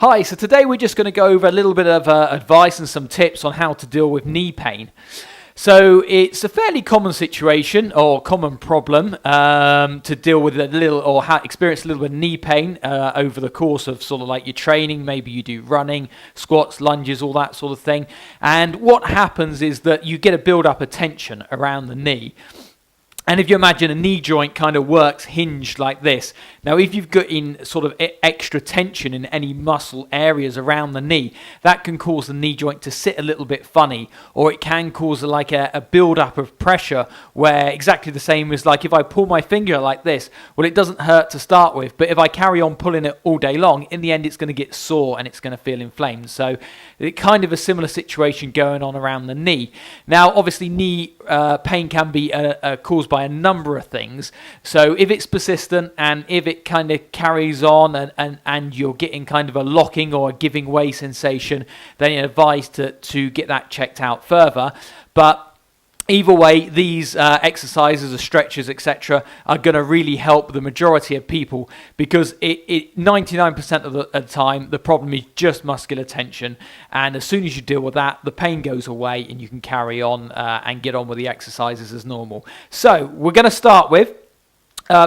Hi, so today we're just going to go over a little bit of advice and some tips on how to deal with knee pain. So it's a fairly common situation or common problem to deal with experience a little bit of knee pain over the course of sort of like your training. Maybe you do running, squats, lunges, all that sort of thing. And what happens is that you get a build-up of tension around the knee. And if you imagine a knee joint kind of works hinged like this. Now, if you've got in sort of extra tension in any muscle areas around the knee, that can cause the knee joint to sit a little bit funny, or it can cause a build-up of pressure where exactly the same as like if I pull my finger like this, well, it doesn't hurt to start with, but if I carry on pulling it all day long, in the end, it's going to get sore and it's going to feel inflamed. So it's kind of a similar situation going on around the knee. Now, obviously, knee pain can be caused by a number of things. So if it's persistent and if it kind of carries on and you're getting kind of a locking or a giving way sensation, then you're advised to get that checked out further. But either way, these exercises or stretches, etc., are going to really help the majority of people because 99% of the time, the problem is just muscular tension. And as soon as you deal with that, the pain goes away and you can carry on and get on with the exercises as normal. So we're going to start with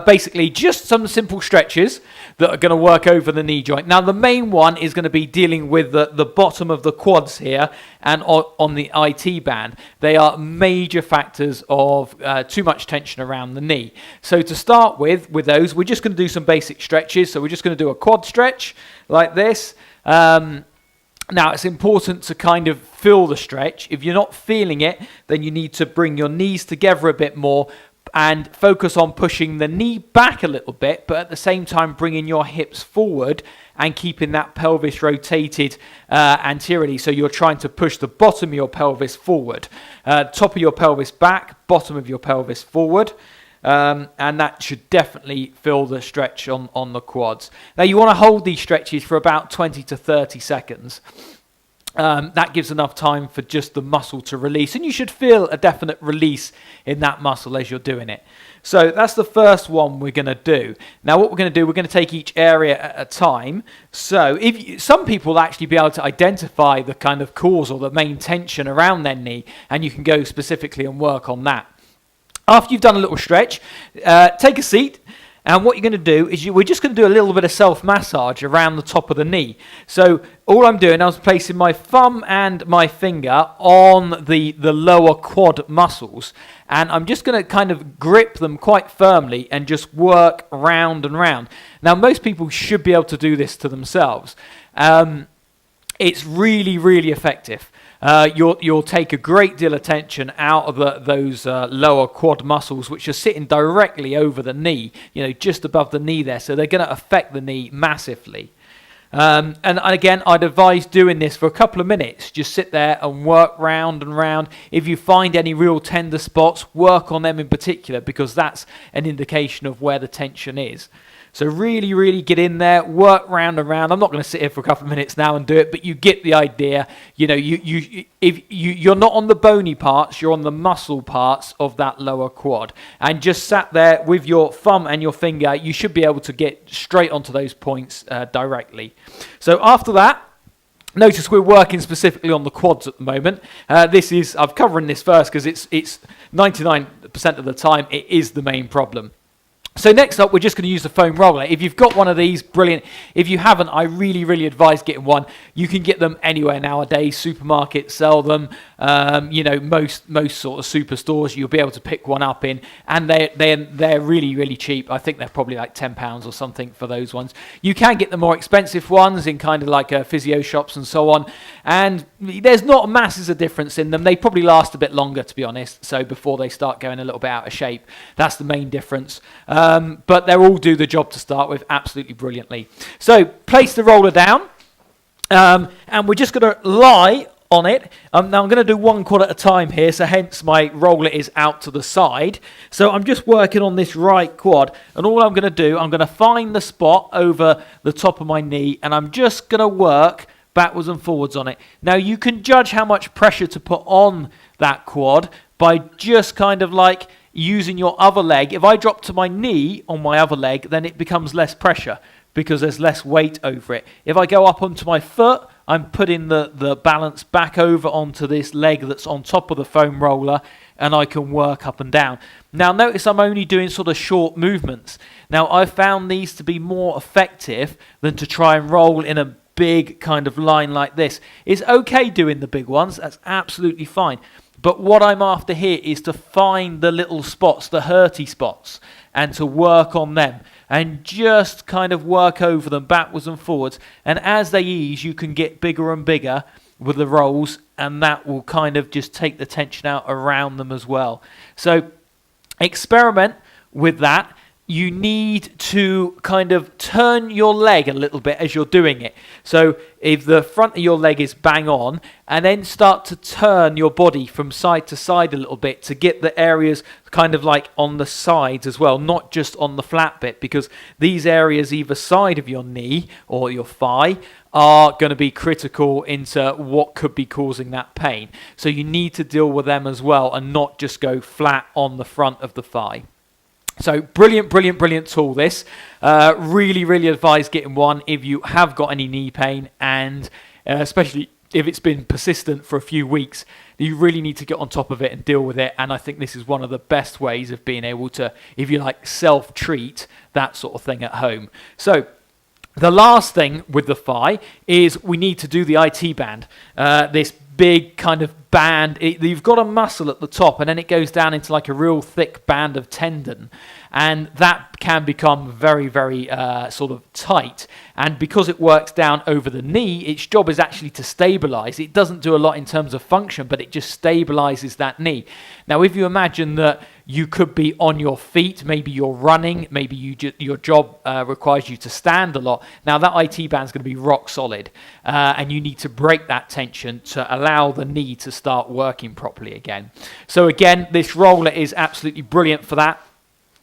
basically just some simple stretches that are going to work over the knee joint. Now, the main one is going to be dealing with the bottom of the quads here and on the IT band. They are major factors of too much tension around the knee. So to start with those, we're just going to do some basic stretches. So we're just going to do a quad stretch like this. Now, it's important to kind of feel the stretch. If you're not feeling it, then you need to bring your knees together a bit more and focus on pushing the knee back a little bit, but at the same time bringing your hips forward and keeping that pelvis rotated anteriorly. So you're trying to push the bottom of your pelvis forward, top of your pelvis back, bottom of your pelvis forward. And that should definitely feel the stretch on the quads. Now, you want to hold these stretches for about 20 to 30 seconds. That gives enough time for just the muscle to release, and you should feel a definite release in that muscle as you're doing it. So that's the first one we're going to do. Now, what we're going to do, we're going to take each area at a time. So some people will actually be able to identify the kind of cause or the main tension around their knee, and you can go specifically and work on that. After you've done a little stretch, take a seat. And what you're going to do is we're just going to do a little bit of self-massage around the top of the knee. So all I'm doing, I was placing my thumb and my finger on the lower quad muscles. And I'm just going to kind of grip them quite firmly and just work round and round. Now, most people should be able to do this to themselves. It's really, really effective. You'll take a great deal of tension out of those lower quad muscles, which are sitting directly over the knee, just above the knee there. So they're going to affect the knee massively. And again, I'd advise doing this for a couple of minutes. Just sit there and work round and round. If you find any real tender spots, work on them in particular, because that's an indication of where the tension is. So really, really get in there, work round and round. I'm not going to sit here for a couple of minutes now and do it, but you get the idea. If you're not on the bony parts, you're on the muscle parts of that lower quad. And just sat there with your thumb and your finger, you should be able to get straight onto those points directly. So after that, notice we're working specifically on the quads at the moment. I'm covering this first because it's 99% of the time it is the main problem. So next up, we're just going to use the foam roller. If you've got one of these, brilliant. If you haven't, I really, really advise getting one. You can get them anywhere nowadays. Supermarkets sell them. Most sort of superstores you'll be able to pick one up in, and they're really, really cheap. I think they're probably like £10 or something for those ones. You can get the more expensive ones in kind of like physio shops and so on, and there's not masses of difference in them. They probably last a bit longer, to be honest, so before they start going a little bit out of shape. That's the main difference. But they all do the job to start with absolutely brilliantly. So place the roller down, and we're just going to lie on it. Now I'm going to do one quad at a time here, so hence my roller is out to the side. So I'm just working on this right quad, and all I'm going to do, I'm going to find the spot over the top of my knee, and I'm just going to work backwards and forwards on it. Now you can judge how much pressure to put on that quad by just kind of like using your other leg. If I drop to my knee on my other leg, then it becomes less pressure. because there's less weight over it. If I go up onto my foot, I'm putting the balance back over onto this leg that's on top of the foam roller, and I can work up and down. Now notice I'm only doing sort of short movements. Now I've found these to be more effective than to try and roll in a big kind of line like this. It's okay doing the big ones, that's absolutely fine. But what I'm after here is to find the little spots, the hurty spots, and to work on them and just kind of work over them backwards and forwards. And as they ease, you can get bigger and bigger with the rolls, and that will kind of just take the tension out around them as well. So experiment with that. You need to kind of turn your leg a little bit as you're doing it. So if the front of your leg is bang on, and then start to turn your body from side to side a little bit to get the areas kind of like on the sides as well, not just on the flat bit, because these areas either side of your knee or your thigh are going to be critical into what could be causing that pain. So you need to deal with them as well and not just go flat on the front of the thigh. So brilliant, brilliant, brilliant tool this. Really, really advise getting one if you have got any knee pain, and especially if it's been persistent for a few weeks, you really need to get on top of it and deal with it. And I think this is one of the best ways of being able to, if you like, self-treat that sort of thing at home. So the last thing with the thigh is we need to do the IT band. This big kind of band. You've got a muscle at the top, and then it goes down into like a real thick band of tendon, and that can become very, very sort of tight. And because it works down over the knee, its job is actually to stabilize. It doesn't do a lot in terms of function, but it just stabilizes that knee. Now, if you imagine that you could be on your feet, maybe you're running, maybe your job requires you to stand a lot. Now that IT band is going to be rock solid, and you need to break that tension to allow the knee to start working properly again. So again, this roller is absolutely brilliant for that.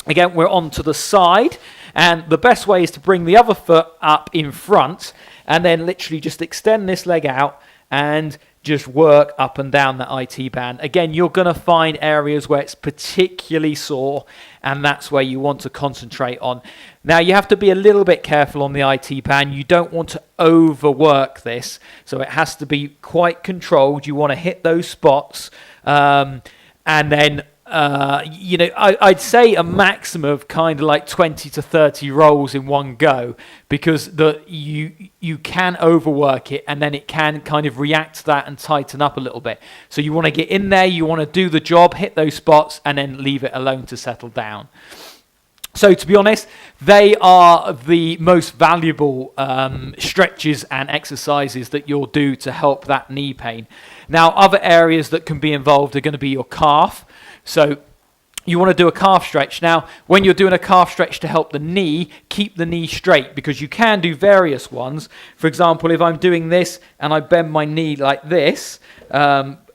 Again, we're on to the side, and the best way is to bring the other foot up in front and then literally just extend this leg out and just work up and down that IT band. Again, you're going to find areas where it's particularly sore, and that's where you want to concentrate on. Now, you have to be a little bit careful on the IT band. You don't want to overwork this, so it has to be quite controlled. You want to hit those spots, and then I'd say a maximum of kind of like 20 to 30 rolls in one go, because you can overwork it, and then it can kind of react to that and tighten up a little bit. So you want to get in there, you want to do the job, hit those spots, and then leave it alone to settle down. So to be honest, they are the most valuable stretches and exercises that you'll do to help that knee pain. Now, other areas that can be involved are going to be your calf. So you want to do a calf stretch. Now, when you're doing a calf stretch to help the knee, keep the knee straight, because you can do various ones. For example, if I'm doing this and I bend my knee like this,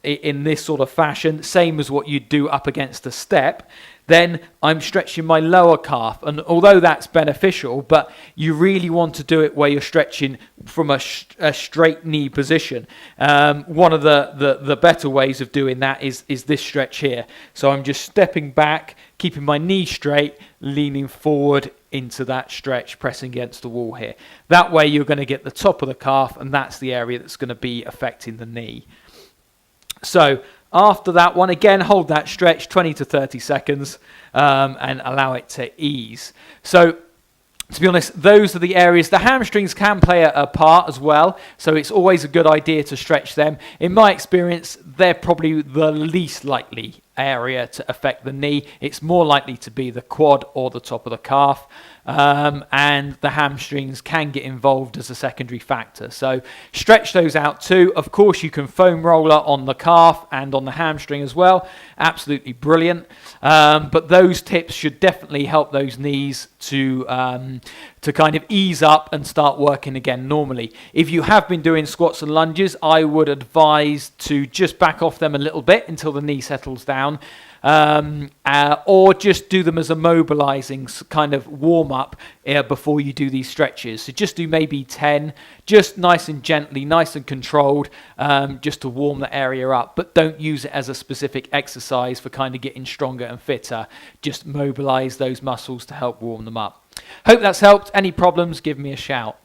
in this sort of fashion, same as what you'd do up against a step, then I'm stretching my lower calf. And although that's beneficial, but you really want to do it where you're stretching from a straight knee position. One of the better ways of doing that is this stretch here. So I'm just stepping back, keeping my knee straight, leaning forward into that stretch, pressing against the wall here. That way you're going to get the top of the calf, and that's the area that's going to be affecting the knee. So after that one, again, hold that stretch 20 to 30 seconds and allow it to ease. So to be honest, those are the areas. The hamstrings can play a part as well, so it's always a good idea to stretch them. In my experience, they're probably the least likely area to affect the knee. It's more likely to be the quad or the top of the calf. And the hamstrings can get involved as a secondary factor. So stretch those out too. Of course, you can foam roller on the calf and on the hamstring as well. Absolutely brilliant. But those tips should definitely help those knees to kind of ease up and start working again normally. If you have been doing squats and lunges, I would advise to just back off them a little bit until the knee settles down. Or just do them as a mobilizing kind of warm-up before you do these stretches. So just do maybe 10, just nice and gently, nice and controlled, just to warm the area up. But don't use it as a specific exercise for kind of getting stronger and fitter. Just mobilize those muscles to help warm them up. Hope that's helped. Any problems, give me a shout.